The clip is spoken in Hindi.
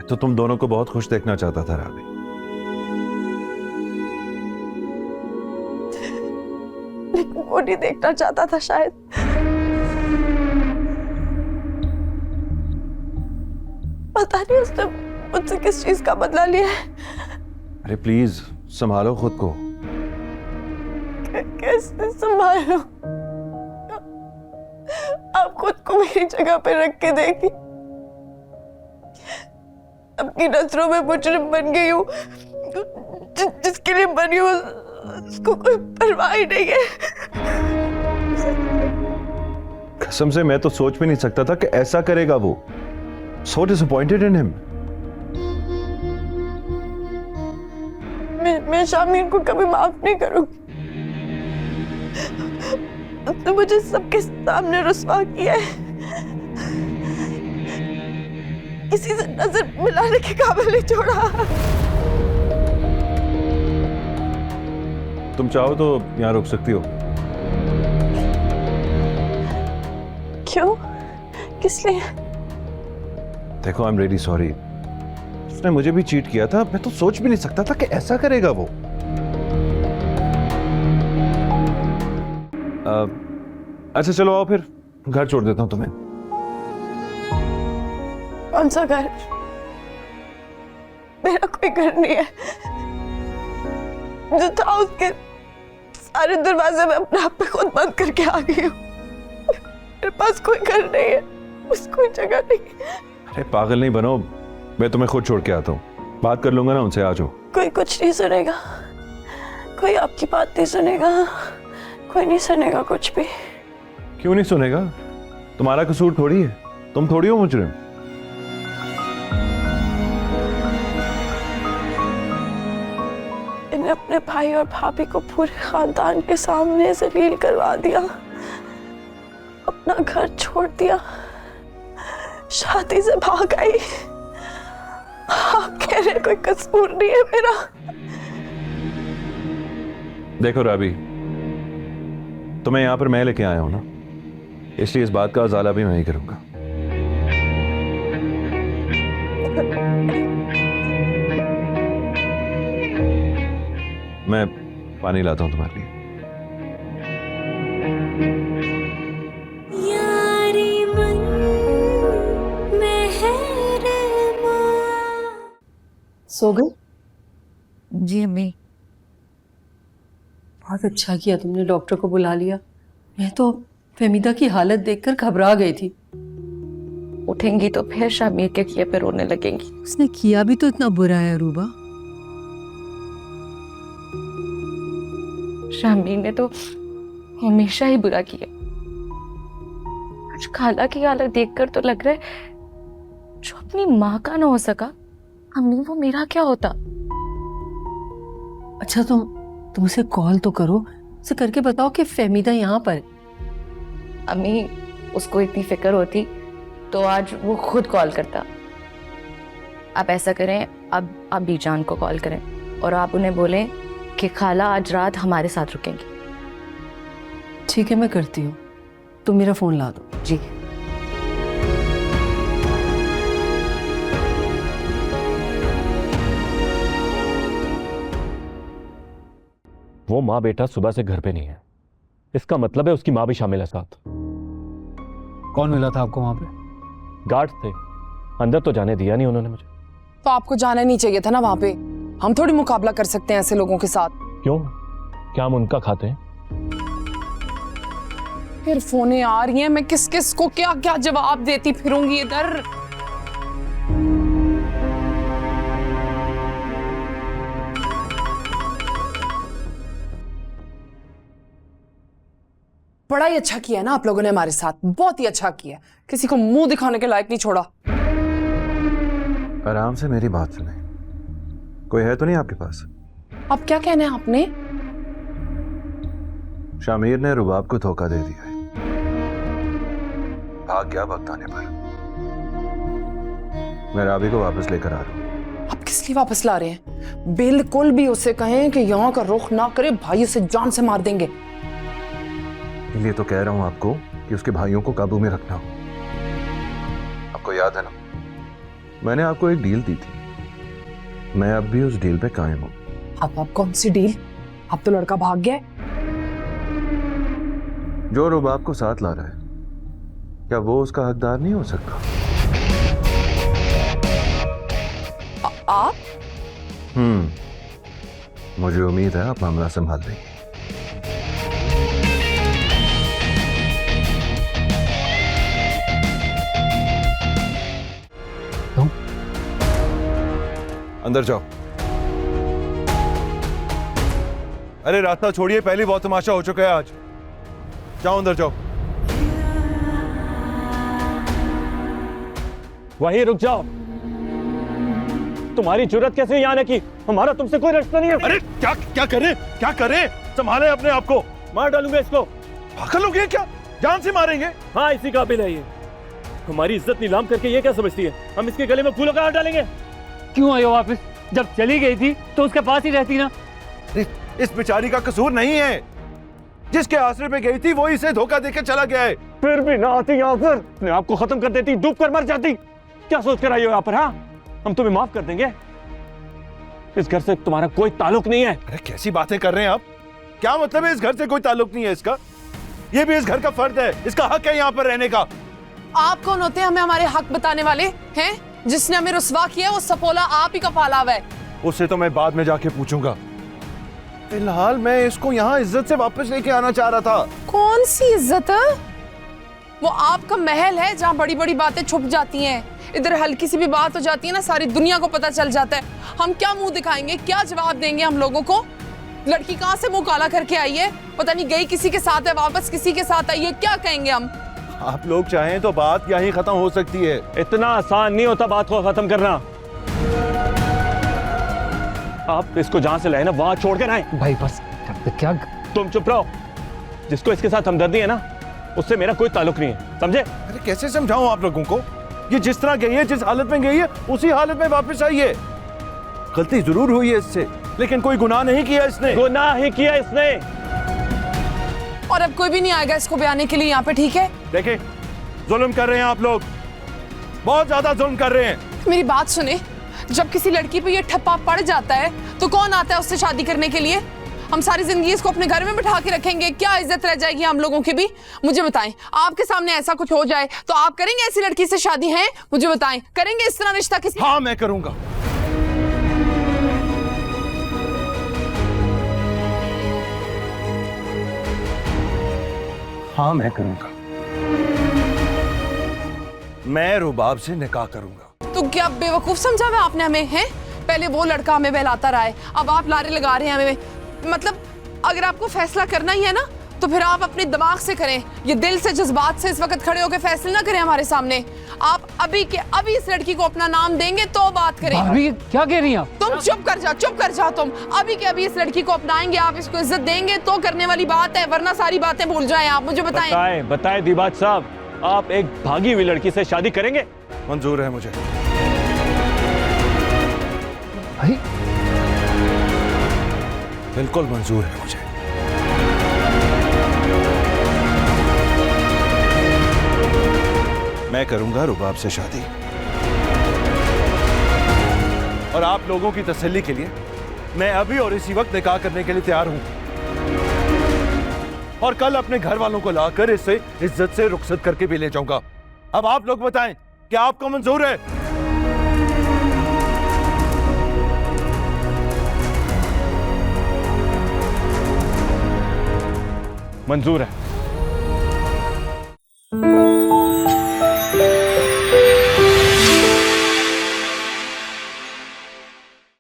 तो तुम दोनों को बहुत खुश देखना चाहता था राबी। लेकिन वो नहीं देखना चाहता था शायद। पता नहीं उसने मुझसे किस चीज का बदला लिया है। अरे प्लीज संभालो खुद को। कैसे संभालो? आप खुद को मेरी जगह पे रख के देखिए। अपनी नजरों में मुजरिम बन गई हूँ। जिसके लिए बनी हूँ उसको कोई परवाह ही नहीं है। कसम से मैं तो सोच भी नहीं सकता था कि ऐसा करेगा वो। So disappointed in him. मैं शामिर को कभी माफ नहीं करूंगी। उसने मुझे सबके सामने रुस्वा किया है। किसी से नजर मिलाने के काबिल नहीं छोड़ा। तुम चाहो तो यहाँ रुक सकती हो। क्यों? किस लिए? देखो आई एम रियली सॉरी। उसने मुझे भी चीट किया था। मैं तो सोच भी नहीं सकता था कि ऐसा करेगा वो। अच्छा चलो आओ फिर घर छोड़ देता हूँ तुम्हें। कौन सा घर? मेरा कोई घर नहीं है। जो था उसके सारे दरवाजे में अपने आप पे खुद बंद करके आ गई हूँ। मेरे पास कोई घर नहीं है, उस कोई जगह नहीं है। अरे पागल नहीं बनो, मैं तुम्हें खुद छोड़ के आता हूँ। बात कर लूंगा ना उनसे, आ जाओ। कोई कुछ नहीं सुनेगा, कोई आपकी बात नहीं सुनेगा, कोई नहीं सुनेगा कुछ भी। क्यों नहीं सुनेगा? तुम्हारा कसूर थोड़ी है, तुम थोड़ी हो मुजरिम। इन्हें अपने भाई और भाभी को पूरे खानदान के सामने जलील करवा दिया, अपना घर छोड़ दिया, शादी से भाग आई। आप कह रहे कोई कसूर नहीं है मेरा? देखो राबी, तुम्हें यहां पर मैं लेके आया हूं ना, इसलिए इस बात का उजाला भी मैं ही करूंगा। मैं पानी लाता हूं तुम्हारे लिए। सो गई? जी अम्मी। बहुत अच्छा किया तुमने डॉक्टर को बुला लिया। मैं तो फहमीदा की हालत देखकर घबरा गई थी। उठेंगी तो फिर शामिर के किए पे रोने लगेंगी। उसने किया भी तो इतना बुरा है रूबा। शामिर ने तो हमेशा ही बुरा किया। आज खाला की हालत देखकर तो लग रहा है जो अपनी माँ का ना हो सका, अम्मी वो मेरा क्या होता। अच्छा तुम उसे कॉल तो करो, उसे करके बताओ कि फहमीदा यहाँ पर। अम्मी उसको इतनी फिक्र होती तो आज वो खुद कॉल करता। आप ऐसा करें, अब आप बीजान को कॉल करें और आप उन्हें बोलें कि खाला आज रात हमारे साथ रुकेंगी। ठीक है मैं करती हूँ, तुम मेरा फोन ला दो। जी। वो माँ बेटा सुबह से घर पे नहीं है, इसका मतलब है उसकी माँ भी शामिल है साथ। कौन मिला था आपको वहां पे? गार्ड्स थे, अंदर तो जाने दिया नहीं उन्होंने मुझे। तो आपको जाना नहीं चाहिए था ना वहां पे। हम थोड़ी मुकाबला कर सकते हैं ऐसे लोगों के साथ। क्यों, क्या हम उनका खाते हैं? फिर फोनें आ रही हैं, मैं किस किस को क्या क्या जवाब देती फिरूंगी इधर। बड़ा ही अच्छा किया ना आप लोगों ने हमारे साथ, बहुत ही अच्छा किया। किसी को मुंह दिखाने के लायक नहीं छोड़ा। आराम से मेरी बात सुने। कोई है तो नहीं आपके पास? अब क्या कहना है आपने? शामिर ने रुबाब को धोखा दे दिया है, भाग गया वक्त आने पर। मैं राबी को वापस लेकर आ रहा हूँ। आप किस लिए वापस ला रहे हैं? बिल्कुल भी उसे कहें कि यहाँ का रुख ना करे, भाई उसे जान से मार देंगे। इसलिए तो कह रहा हूं आपको कि उसके भाइयों को काबू में रखना हो। आपको याद है ना, मैंने आपको एक डील दी थी, मैं अब भी उस डील पे कायम हूं। अब आप कौन सी डील? अब तो लड़का भाग गया है। जो रुबाब को साथ ला रहा है, क्या वो उसका हकदार नहीं हो सकता? आप? मुझे उम्मीद है आप मामला संभाल लेंगे। अंदर जाओ। अरे रास्ता छोड़िए, पहली बहुत तमाशा हो चुका है आज। जाओ अंदर जाओ। वहीं रुक जाओ। तुम्हारी जुर्रत कैसे यहाँ आने की? हमारा तुमसे कोई रिश्ता नहीं है। अरे क्या करें? संभाले अपने आप को। मार डालूंगा इसको। पागल हो गए क्या? जान से मारेंगे? हाँ, इसी काबिल है ये। हमारी इज्जत नीलाम करके ये क्या समझती है? हम इसके गले में फूलों का हार डालेंगे? क्यों आई हो वापस? जब चली गई थी तो उसके पास ही रहती ना। इस बेचारी का कसूर नहीं है। जिसके आसरे पे गई थी वो इसे धोखा देकर चला गया है। फिर भी ना आती यहाँ पर, अपने आप को खत्म कर देती, डूब कर मर जाती। क्या सोच कर आई हो यहाँ पर? हाँ, हम तुम्हें माफ कर देंगे। इस घर से तुम्हारा कोई ताल्लुक नहीं है। अरे कैसी बातें कर रहे हैं आप? क्या मतलब है इस घर से कोई ताल्लुक नहीं है इसका? ये भी इस घर का फर्द है, इसका हक है यहाँ पर रहने का। आप कौन होते हैं हमें हमारे हक बताने वाले? हैं? जिसने हमें रुस्वा किया वो सपोला आप ही का पाला हुआ है। उससे तो मैं बाद में जाके पूछूंगा। फिलहाल मैं इसको यहाँ इज्जत से वापस लेके आना चाह रहा था। कौन सी इज्जत? वो आपका महल है जहाँ बड़ी बड़ी बातें छुप जाती हैं। इधर हल्की सी भी बात हो जाती है ना, सारी दुनिया को पता चल जाता है। हम क्या मुंह दिखाएंगे, क्या जवाब देंगे हम लोगों को? लड़की कहाँ से मुंह काला करके आई है? पता नहीं गई किसी के साथ है, वापस किसी के साथ आई है। क्या कहेंगे हम? आप लोग चाहें तो बात यहीं खत्म हो सकती है। इतना आसान नहीं होता बात को खत्म करना। आप इसको जहां से लाए ना वहां छोड़ कर आए। भाई बस क्या? तुम चुप रहो। जिसको इसके साथ हमदर्दी है ना, उससे मेरा कोई ताल्लुक नहीं है, समझे? अरे कैसे समझाऊं आप लोगों को? ये जिस तरह गई है, जिस हालत में गई है, उसी हालत में वापस आई है। गलती जरूर हुई है इससे, लेकिन कोई गुनाह नहीं किया इसने। गुनाह ही किया इसने। और अब कोई भी नहीं आएगा इसको बयाने के लिए यहाँ पे, ठीक है? देखिए, जुल्म कर रहे हैं आप लोग, बहुत ज्यादा जुल्म कर रहे हैं। मेरी बात सुने, जब किसी लड़की पे ये ठप्पा पड़ जाता है तो कौन आता है उससे शादी करने के लिए? हम सारी जिंदगी इसको अपने घर में बिठा के रखेंगे? क्या इज्जत रह जाएगी हम लोगों की भी? मुझे बताएं, आपके सामने ऐसा कुछ हो जाए तो आप करेंगे ऐसी लड़की से शादी? है, मुझे बताएं, करेंगे इस तरह रिश्ता किसी? हाँ, मैं करूंगा। हाँ, मैं करूंगा। मैं रुबाब से निकाह करूंगा। तो क्या बेवकूफ समझा हुआ आपने हमें? हैं? पहले वो लड़का हमें बहलाता रहा है, अब आप लारे लगा रहे हैं हमें। मतलब अगर आपको फैसला करना ही है ना, तो फिर आप अपने दिमाग से करें। ये दिल से, जज्बात से इस वक्त खड़े होकर फैसले ना करें हमारे सामने। आप अभी के अभी इस लड़की को अपना नाम देंगे तो बात करें। भाभी क्या कह रही हैं आप? तुम चुप कर जाओ तुम। अभी के अभी इस लड़की को अपनाएंगे, आप इसको इज्जत देंगे तो करने वाली बात है, वरना सारी बातें भूल जाएं आप। मुझे बताएं। बताएं दिबाज साहब, आप एक भागी हुई लड़की से शादी करेंगे? मंजूर है मुझे। भाई बिल्कुल मंजूर है मुझे। मैं करूंगा रुबाब से शादी, और आप लोगों की तसल्ली के लिए मैं अभी और इसी वक्त निकाह करने के लिए तैयार हूं, और कल अपने घर वालों को लाकर इससे इज्जत से रुखसत करके भी ले जाऊंगा। अब आप लोग बताएं, क्या आपको मंजूर है? मंजूर है।